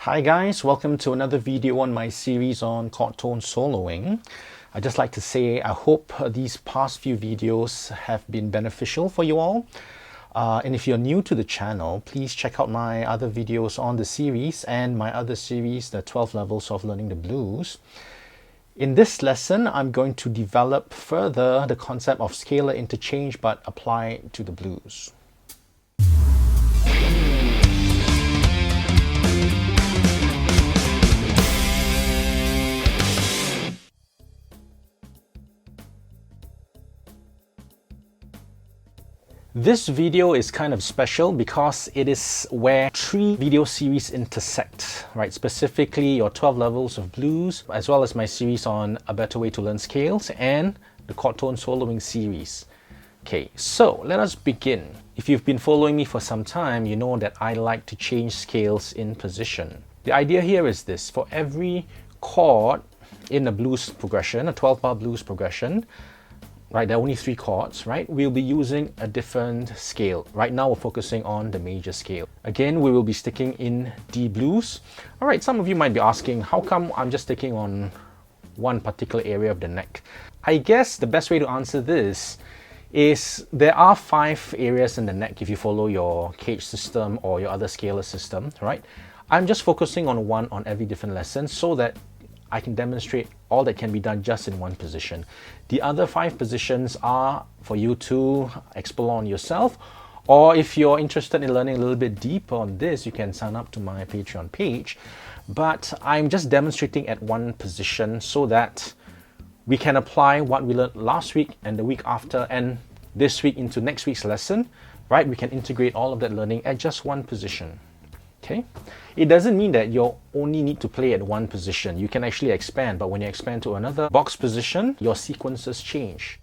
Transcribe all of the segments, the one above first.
Hi guys, welcome to another video on my series on chord tone soloing. I'd just like to say I hope these past few videos have been beneficial for you all. And if you're new to the channel, please check out my other videos on the series and my other series, the 12 Levels of Learning the Blues. In this lesson, I'm going to develop further the concept of scalar interchange but apply it to the blues. This video is kind of special because it is where three video series intersect, right? Specifically your 12 levels of blues, as well as my series on a better way to learn scales and the chord tone soloing series. Okay, so let us begin. If you've been following me for some time, you know that I like to change scales in position. The idea here is this: for every chord in a blues progression, a 12-bar blues progression, right, there are only 3 chords, right? We'll be using a different scale. Right now we're focusing on the major scale. Again, we will be sticking in D blues. All right, some of you might be asking, how come I'm just sticking on one particular area of the neck? I guess the best way to answer this is there are 5 areas in the neck if you follow your cage system or your other scalar system, right? I'm just focusing on one on every different lesson so that I can demonstrate all that can be done just in one position. The other 5 positions are for you to explore on yourself, or if you're interested in learning a little bit deeper on this, you can sign up to my Patreon page. But I'm just demonstrating at one position so that we can apply what we learned last week and the week after and this week into next week's lesson, right? We can integrate all of that learning at just one position. Okay? It doesn't mean that you only need to play at one position. You can actually expand, but when you expand to another box position, your sequences change.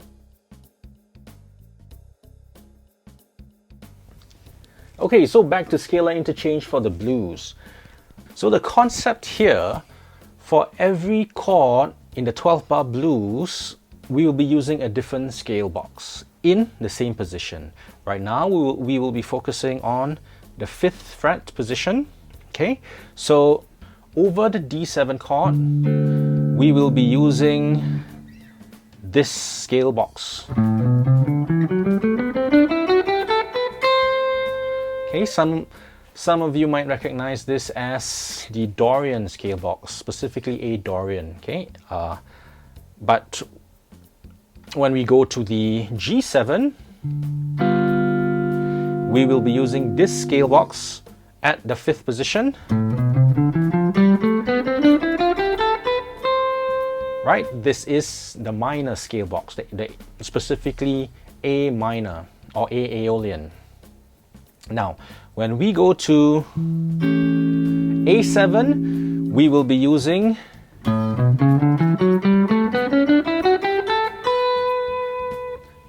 Okay, so back to scalar interchange for the blues. So the concept here, for every chord in the 12-bar blues, we will be using a different scale box in the same position. Right now, we will be focusing on the 5th fret position. Okay, so over the D7 chord, we will be using this scale box. Okay, some of you might recognize this as the Dorian scale box, specifically A Dorian. Okay, but when we go to the G7, we will be using this scale box at the 5th position. Right, this is the minor scale box, specifically A minor or A Aeolian. Now, when we go to A7, we will be using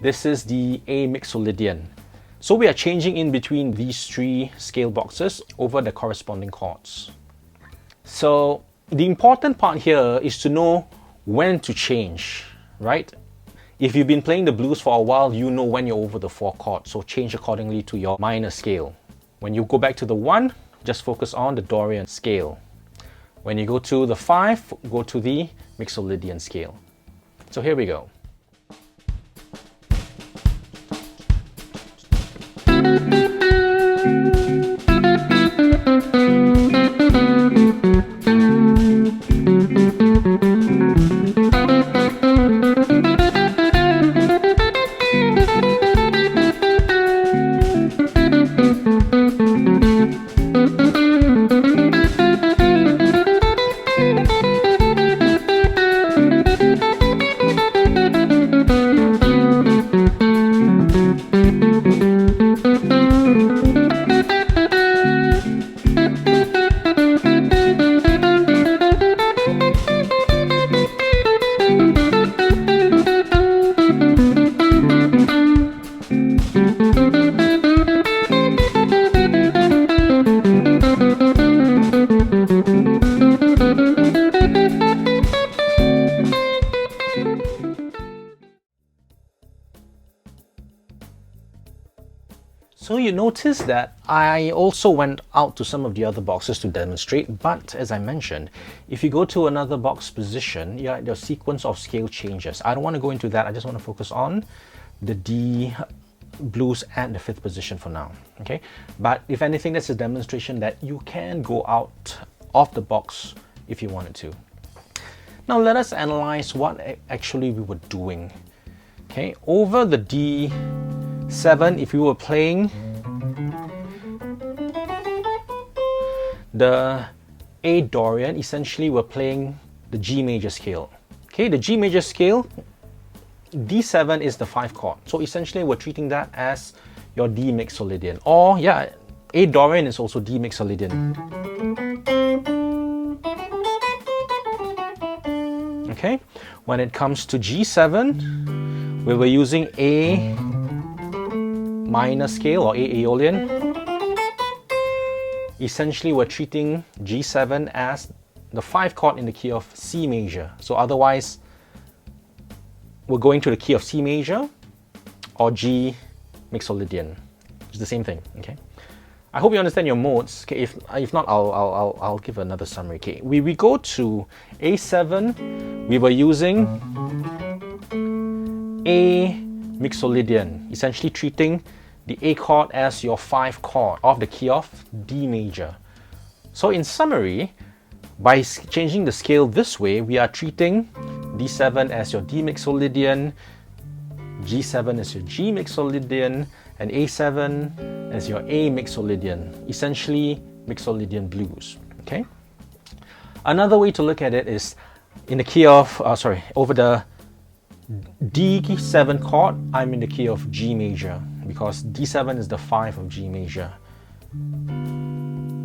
this is the A mixolydian. So we are changing in between these 3 scale boxes over the corresponding chords. So the important part here is to know when to change, right? If you've been playing the blues for a while, you know when you're over the 4 chords, so change accordingly to your minor scale. When you go back to the 1, just focus on the Dorian scale. When you go to the 5, go to the mixolydian scale. So here we go. you notice that I also went out to some of the other boxes to demonstrate, but as I mentioned, if you go to another box position, yeah, the sequence of scale changes. I don't want to go into that, I just want to focus on the D blues at the 5th position for now, okay? But if anything, that's a demonstration that you can go out of the box if you wanted to. Now let us analyze what actually we were doing. Okay, over the D7, if we were playing the A Dorian, essentially we're playing the G major scale. Okay, the G major scale, D7 is the 5 chord. So essentially we're treating that as your D mixolydian. Or yeah, A Dorian is also D mixolydian. Okay, when it comes to G7, we were using A minor scale or A Aeolian. Essentially, we're treating G7 as the 5 chord in the key of C major. So otherwise, we're going to the key of C major or G mixolydian. It's the same thing. Okay. I hope you understand your modes. Okay, if not, I'll give another summary. Okay, we go to A7. We were using A mixolydian, essentially treating the A chord as your 5 chord of the key of D major. So in summary, by changing the scale this way, we are treating D7 as your D mixolydian, G7 as your G mixolydian, and A7 as your A mixolydian, essentially mixolydian blues. Okay. Another way to look at it is in the key of over the D7 chord, I'm in the key of G major because D7 is the 5 of G major.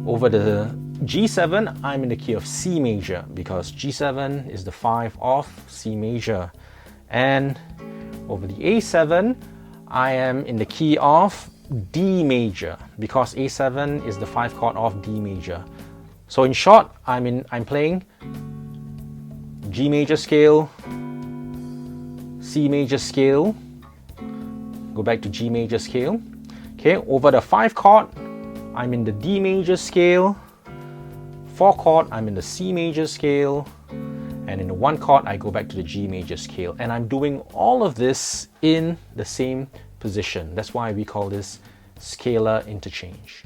Over the G7, I'm in the key of C major because G7 is the 5 of C major. And over the A7, I am in the key of D major because A7 is the 5 chord of D major. So in short, I'm playing G major scale, C major scale, go back to G major scale. Okay, over the 5 chord, I'm in the D major scale, 4 chord, I'm in the C major scale, and in the 1 chord, I go back to the G major scale. And I'm doing all of this in the same position. That's why we call this scalar interchange.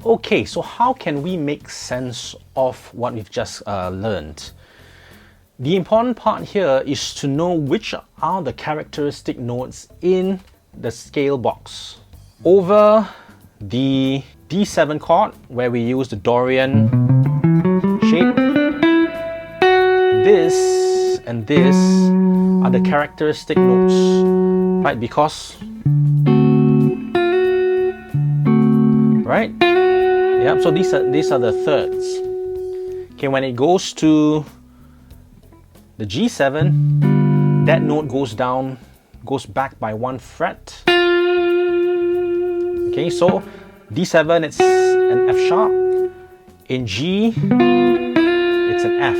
Okay, so how can we make sense of what we've just learned? The important part here is to know which are the characteristic notes in the scale box. Over the D7 chord, where we use the Dorian shape, this and this are the characteristic notes, right? Because, right? Yeah, so these are the thirds. Okay, when it goes to the G7, that note goes back by 1 fret. Okay, so D7 it's an F sharp. In G, it's an F.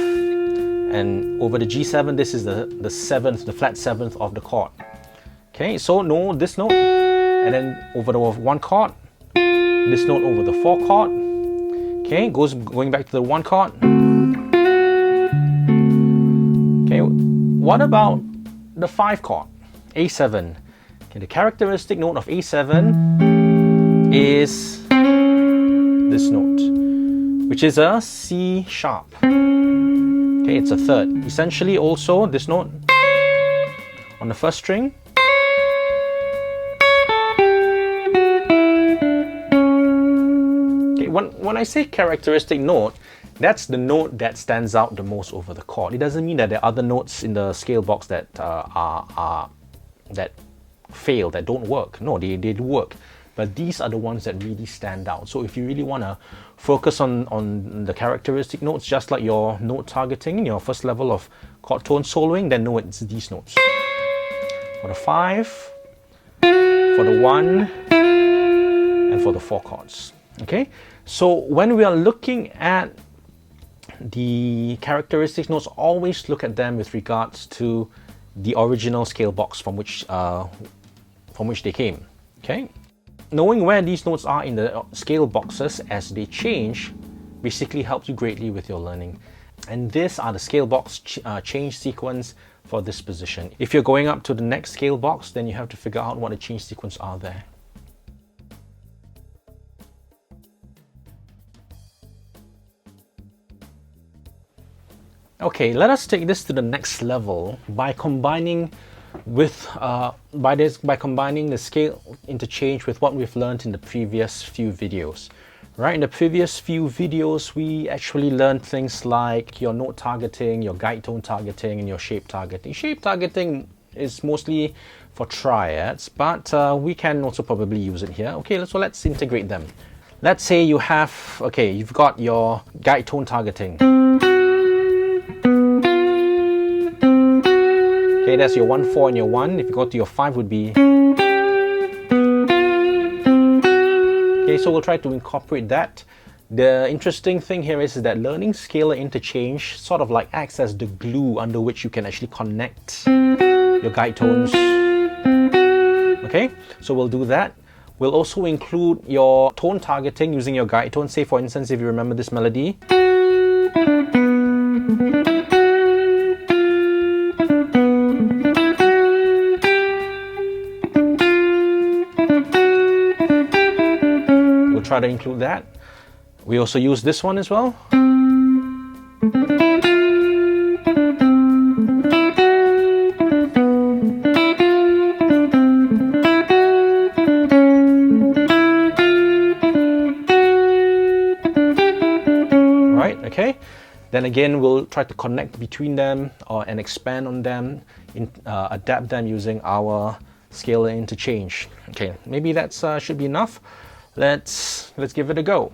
And over the G7, this is the 7th, the flat 7th of the chord. Okay, so no, this note, and then over the 1 chord, this note over the 4 chord. Okay, going back to the 1 chord. Okay, what about the 5 chord, A7? Okay, the characteristic note of A7 is this note, which is a C sharp. Okay, it's a third. Essentially also this note on the first string. Okay, when I say characteristic note, that's the note that stands out the most over the chord. It doesn't mean that there are other notes in the scale box that that fail, that don't work. No, they do work. But these are the ones that really stand out. So if you really want to focus on the characteristic notes, just like your note targeting, your first level of chord tone soloing, then know it's these notes. For the 5, for the 1, and for the 4 chords. Okay? So when we are looking at the characteristic notes, always look at them with regards to the original scale box from which they came. Okay, knowing where these notes are in the scale boxes as they change basically helps you greatly with your learning. And these are the scale box change sequence for this position. If you're going up to the next scale box, then you have to figure out what the change sequence are there. Okay, let us take this to the next level by combining with by combining the scale interchange with what we've learned in the previous few videos. Right, in the previous few videos, we actually learned things like your note targeting, your guide tone targeting, and your shape targeting. Shape targeting is mostly for triads, but we can also probably use it here. Okay, so let's integrate them. Let's say you have, okay, you've got your guide tone targeting. Okay, that's your 1, 4, and your 1. If you go to your 5, would be. Okay, so we'll try to incorporate that. The interesting thing here is that learning scalar interchange sort of like acts as the glue under which you can actually connect your guide tones. Okay, so we'll do that. We'll also include your tone targeting using your guide tone. Say for instance, if you remember this melody. Try to include that. We also use this one as well. Right, okay. Then again, we'll try to connect between them and expand on them, adapt them using our scalar interchange. Okay, maybe that should be enough. Let's give it a go.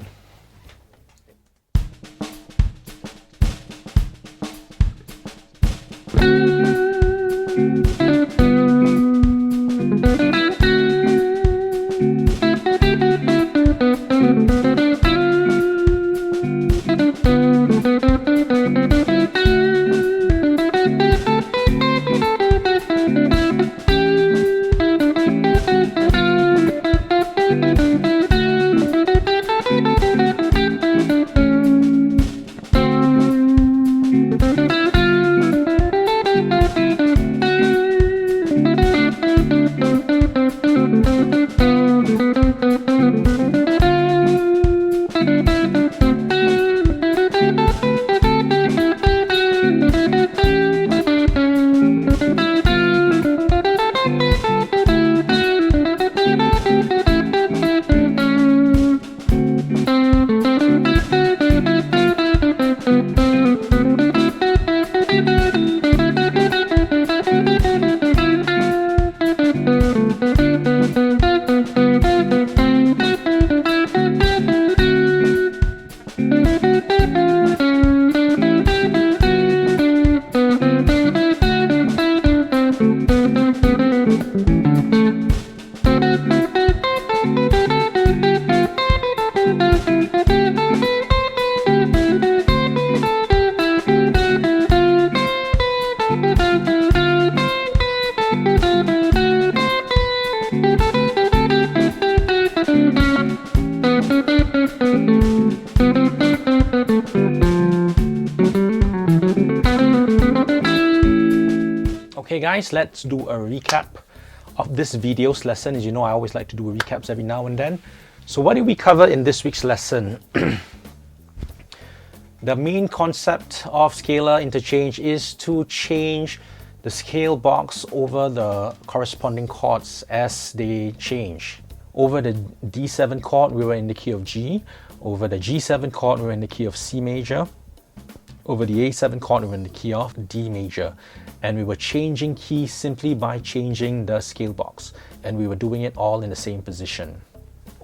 Okay guys, let's do a recap of this video's lesson. As you know, I always like to do recaps every now and then. So what did we cover in this week's lesson? The main concept of scalar interchange is to change the scale box over the corresponding chords as they change. Over the D7 chord, we were in the key of G. Over the G7 chord, we were in the key of C major. Over the A7 chord, we were in the key of D major. And we were changing keys simply by changing the scale box. And we were doing it all in the same position.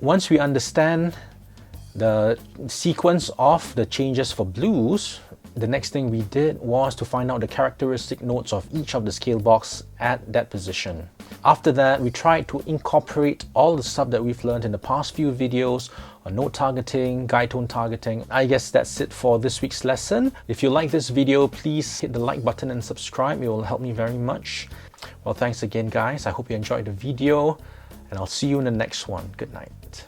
Once we understand the sequence of the changes for blues, the next thing we did was to find out the characteristic notes of each of the scale box at that position. After that, we tried to incorporate all the stuff that we've learned in the past few videos on note targeting, guide tone targeting. I guess that's it for this week's lesson. If you like this video, please hit the like button and subscribe. It will help me very much. Well, thanks again, guys. I hope you enjoyed the video, and I'll see you in the next one. Good night.